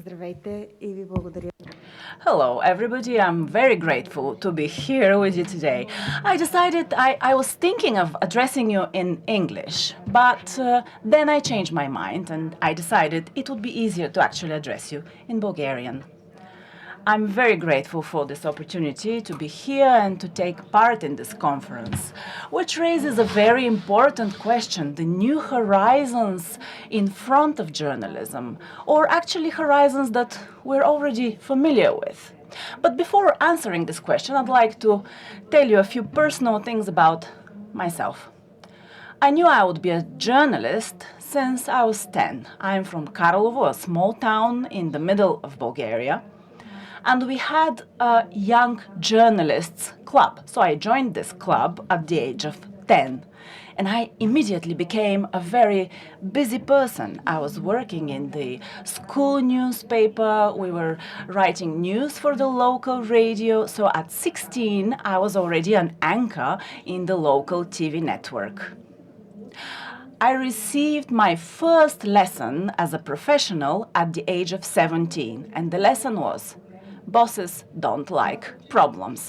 Здравейте и ви благодаря. Hello, everybody. I'm very grateful to be here with you today. I was thinking of addressing you in English, but then I changed my mind and I decided it would be easier to actually address you in Bulgarian. I'm very grateful for this opportunity to be here and to take part in this conference, which raises a very important question: the new horizons in front of journalism, or actually horizons that we're already familiar with. But before answering this question, I'd like to tell you a few personal things about myself. I knew I would be a journalist since I was 10. I'm from Karlovo, a small town in the middle of Bulgaria. And we had a young journalists club. So I joined this club at the age of 10. And I immediately became a very busy person. I was working in the school newspaper. We were writing news for the local radio. So at 16, I was already an anchor in the local TV network. I received my first lesson as a professional at the age of 17. And the lesson was: bosses don't like problems.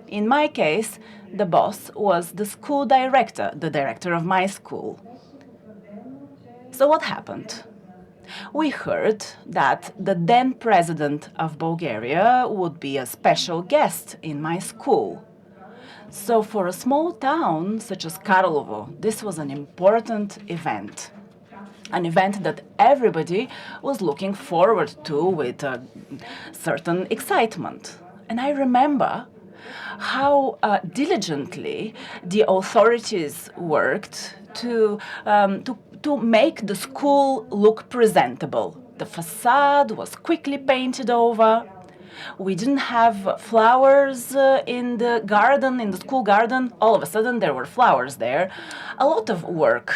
In my case, the boss was the school director, the director of my school. So what happened? We heard that the then president of Bulgaria would be a special guest in my school. So for a small town such as Karlovo, this was an important event. An event that everybody was looking forward to with a certain excitement. And I remember how diligently the authorities worked to make the school look presentable. The facade was quickly painted over. We didn't have flowers in the garden, in the school garden. All of a sudden, there were flowers there. A lot of work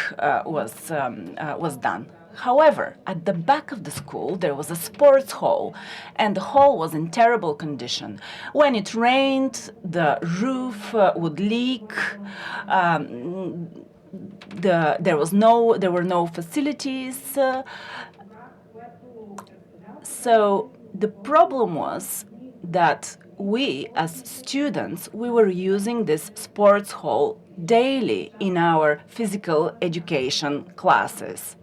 was done. However, at the back of the school, there was a sports hall, and the hall was in terrible condition. When it rained, the roof would leak. There were no facilities. So the problem was that we, as students, we were using this sports hall daily in our physical education classes.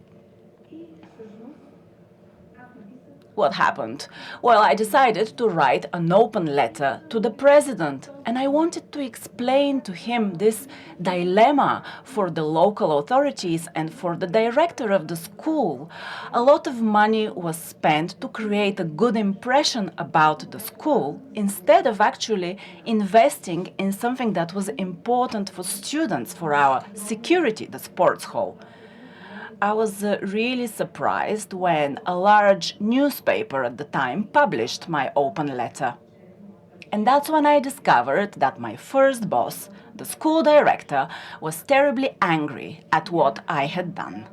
What happened? Well, I decided to write an open letter to the president, and I wanted to explain to him this dilemma for the local authorities and for the director of the school. A lot of money was spent to create a good impression about the school instead of actually investing in something that was important for students, for our security, the sports hall. I was really surprised when a large newspaper at the time published my open letter. And that's when I discovered that my first boss, the school director, was terribly angry at what I had done.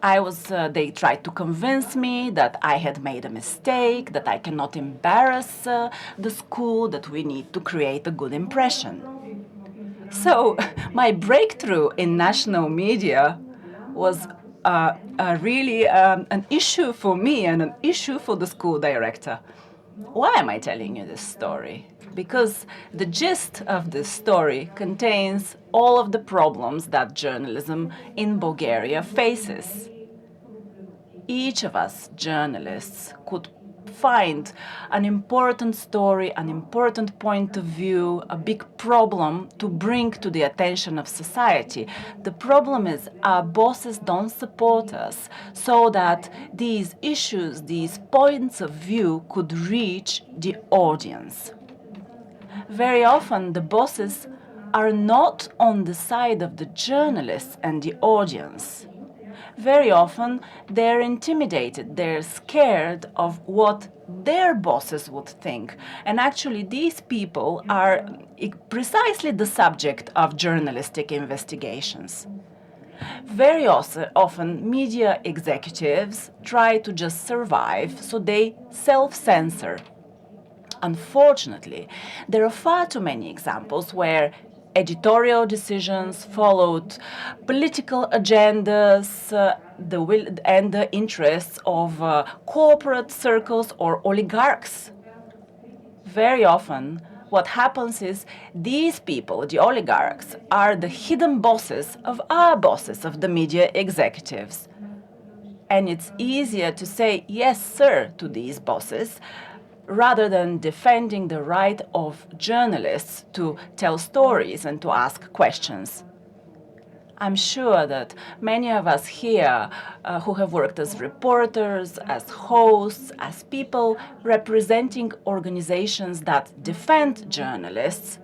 They tried to convince me that I had made a mistake, that I cannot embarrass the school, that we need to create a good impression. So my breakthrough in national media was really an issue for me and an issue for the school director. Why am I telling you this story? Because the gist of this story contains all of the problems that journalism in Bulgaria faces. Each of us journalists could find an important story, an important point of view, a big problem to bring to the attention of society. The problem is our bosses don't support us so that these issues, these points of view could reach the audience. Very often the bosses are not on the side of the journalists and the audience. Very often they're intimidated, they're scared of what their bosses would think. And actually these people are precisely the subject of journalistic investigations. Very often media executives try to just survive, so they self-censor. Unfortunately, there are far too many examples where editorial decisions, followed political agendas, the will and the interests of corporate circles or oligarchs. Very often, what happens is these people, the oligarchs, are the hidden bosses, of the media executives. And it's easier to say yes, sir, to these bosses rather than defending the right of journalists to tell stories and to ask questions. I'm sure that many of us here who have worked as reporters, as hosts, as people representing organizations that defend journalists,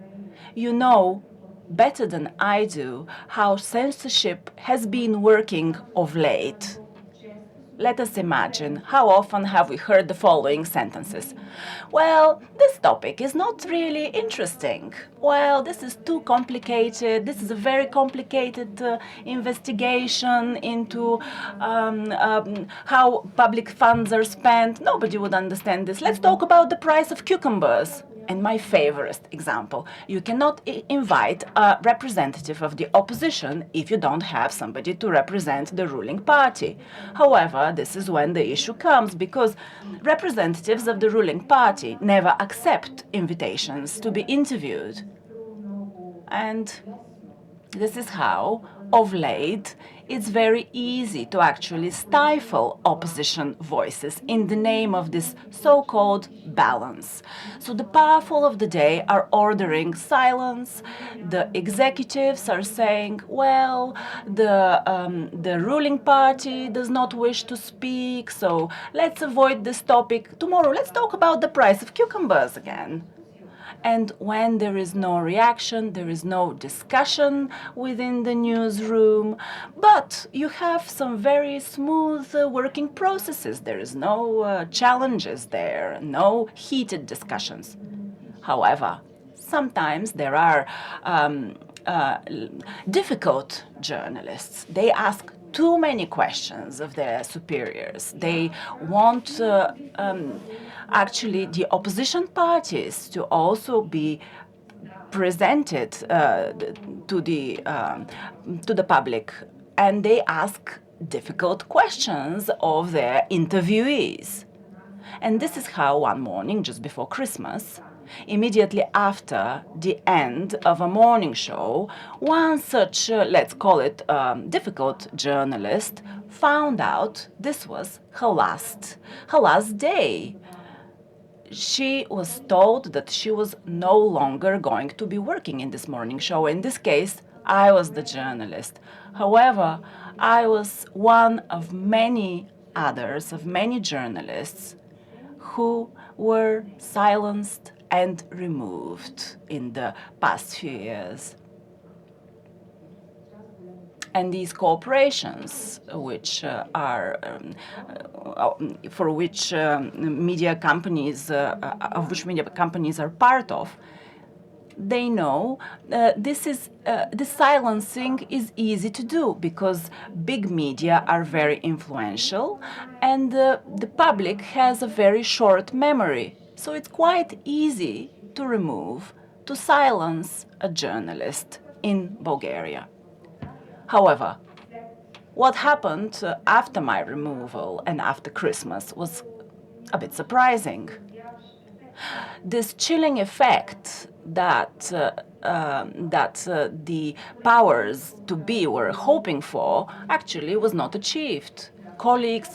you know better than I do how censorship has been working of late. Let us imagine, how often have we heard the following sentences? Well, this topic is not really interesting. Well, this is too complicated. This is a very complicated investigation into how public funds are spent. Nobody would understand this. Let's talk about the price of cucumbers. And my favorite example, you cannot invite a representative of the opposition if you don't have somebody to represent the ruling party. However, this is when the issue comes because representatives of the ruling party never accept invitations to be interviewed. And this is how, of late, it's very easy to actually stifle opposition voices in the name of this so-called balance. So the powerful of the day are ordering silence. The executives are saying, well, the ruling party does not wish to speak, so let's avoid this topic. Tomorrow, let's talk about the price of cucumbers again. And when there is no reaction, there is no discussion within the newsroom, but you have some very smooth working processes. There is no challenges there, no heated discussions. However, sometimes there are difficult journalists. They ask too many questions of their superiors. They want actually the opposition parties to also be presented to the public, and they ask difficult questions of their interviewees. And this is how one morning, just before Christmas, immediately after the end of a morning show, one such, let's call it difficult journalist, found out this was her last day. She was told that she was no longer going to be working in this morning show. In this case, I was the journalist. However, I was one of many others, of many journalists who were silenced and removed in the past few years. And these corporations, which for which media companies, of which media companies are part of, they know this silencing is easy to do because big media are very influential, and the public has a very short memory. So it's quite easy to remove, to silence a journalist in Bulgaria. However, what happened after my removal and after Christmas was a bit surprising. This chilling effect that the powers to be were hoping for actually was not achieved.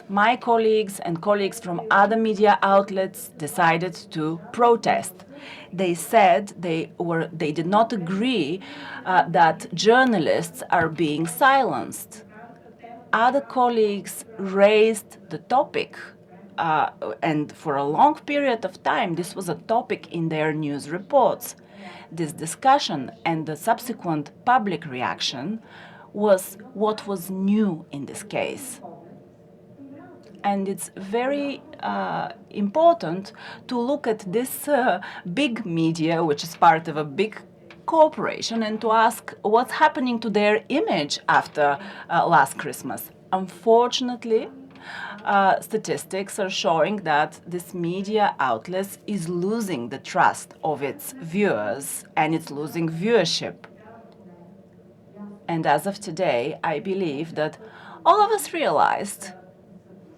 My colleagues and colleagues from other media outlets decided to protest. They said they did not agree that journalists are being silenced. Other colleagues raised the topic, and for a long period of time, this was a topic in their news reports. This discussion and the subsequent public reaction was what was new in this case. And it's very important to look at this big media, which is part of a big corporation, and to ask what's happening to their image after last Christmas. Unfortunately, statistics are showing that this media outlet is losing the trust of its viewers, and it's losing viewership. And as of today, I believe that all of us realized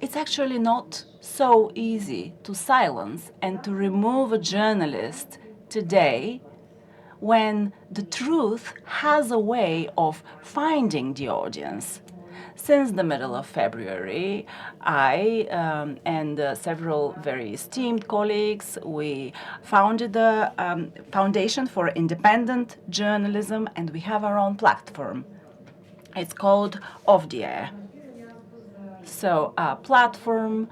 it's actually not so easy to silence and to remove a journalist today when the truth has a way of finding the audience. Since the middle of February, I and several very esteemed colleagues, we founded the Foundation for Independent Journalism, and we have our own platform. It's called Off the Air. So our platform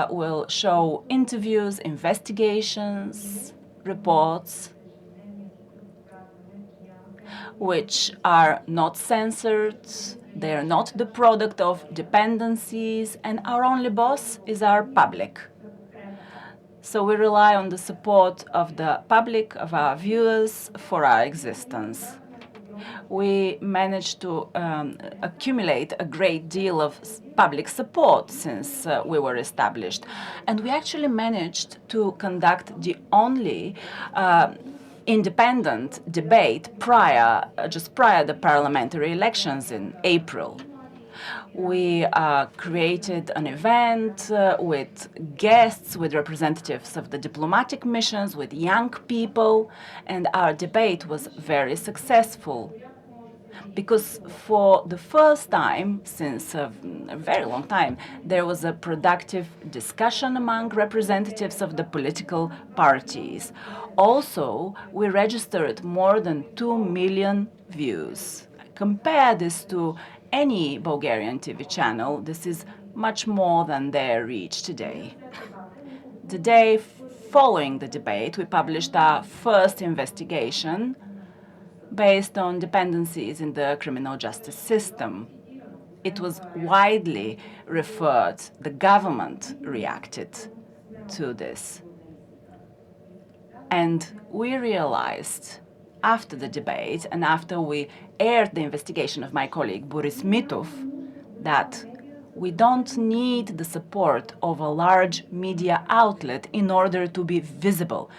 will show interviews, investigations, reports, which are not censored, they are not the product of dependencies, and our only boss is our public. So we rely on the support of the public, of our viewers, for our existence. We managed to accumulate a great deal of public support since we were established. And we actually managed to conduct the only independent debate just prior the parliamentary elections in April. We created an event with guests, with representatives of the diplomatic missions, with young people, and our debate was very successful. Because for the first time since a very long time, there was a productive discussion among representatives of the political parties. Also, we registered more than 2 million views. Compare this to any Bulgarian TV channel, this is much more than their reach today. The day following the debate, we published our first investigation based on dependencies in the criminal justice system. It was widely referred. The government reacted to this. And we realized after the debate and after we aired the investigation of my colleague Boris Mitov that we don't need the support of a large media outlet in order to be visible.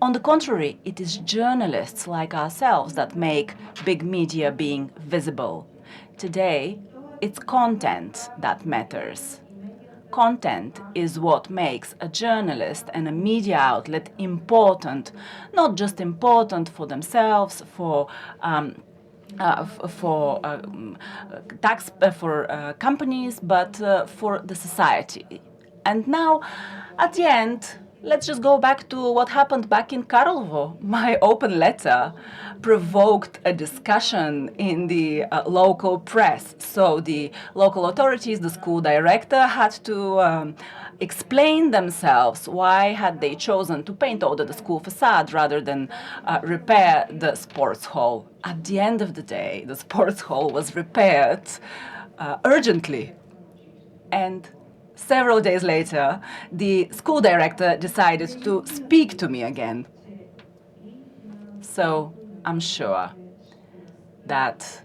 On the contrary, it is journalists like ourselves that make big media being visible. Today, it's content that matters. Content is what makes a journalist and a media outlet important, not just important for themselves, for companies, but for the society. And now, at the end, let's just go back to what happened back in Karlovo. My open letter provoked a discussion in the local press. So the local authorities, the school director, had to explain themselves why had they chosen to paint over the school facade rather than repair the sports hall. At the end of the day, the sports hall was repaired urgently. And several days later, the school director decided to speak to me again. So I'm sure that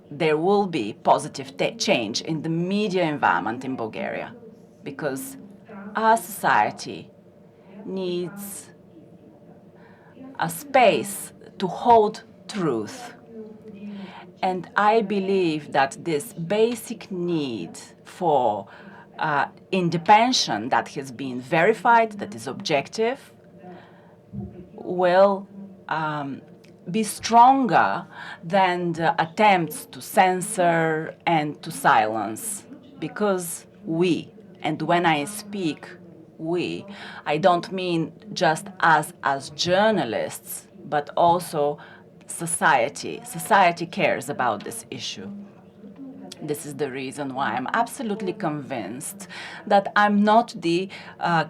there will be positive change in the media environment in Bulgaria, because our society needs a space to hold truth. And I believe that this basic need for independence that has been verified, that is objective, will be stronger than the attempts to censor and to silence. Because we, and when I speak we, I don't mean just us as journalists, but also society. Society cares about this issue. This is the reason why I'm absolutely convinced that I'm not the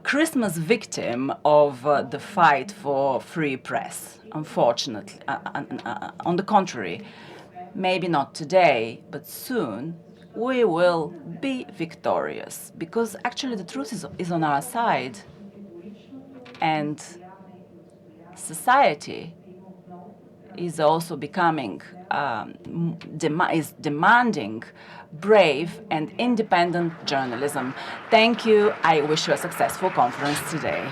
Christmas victim of the fight for free press, unfortunately. On the contrary, maybe not today, but soon we will be victorious, because actually the truth is on our side. And society is also becoming, is demanding brave and independent journalism. Thank you. I wish you a successful conference today.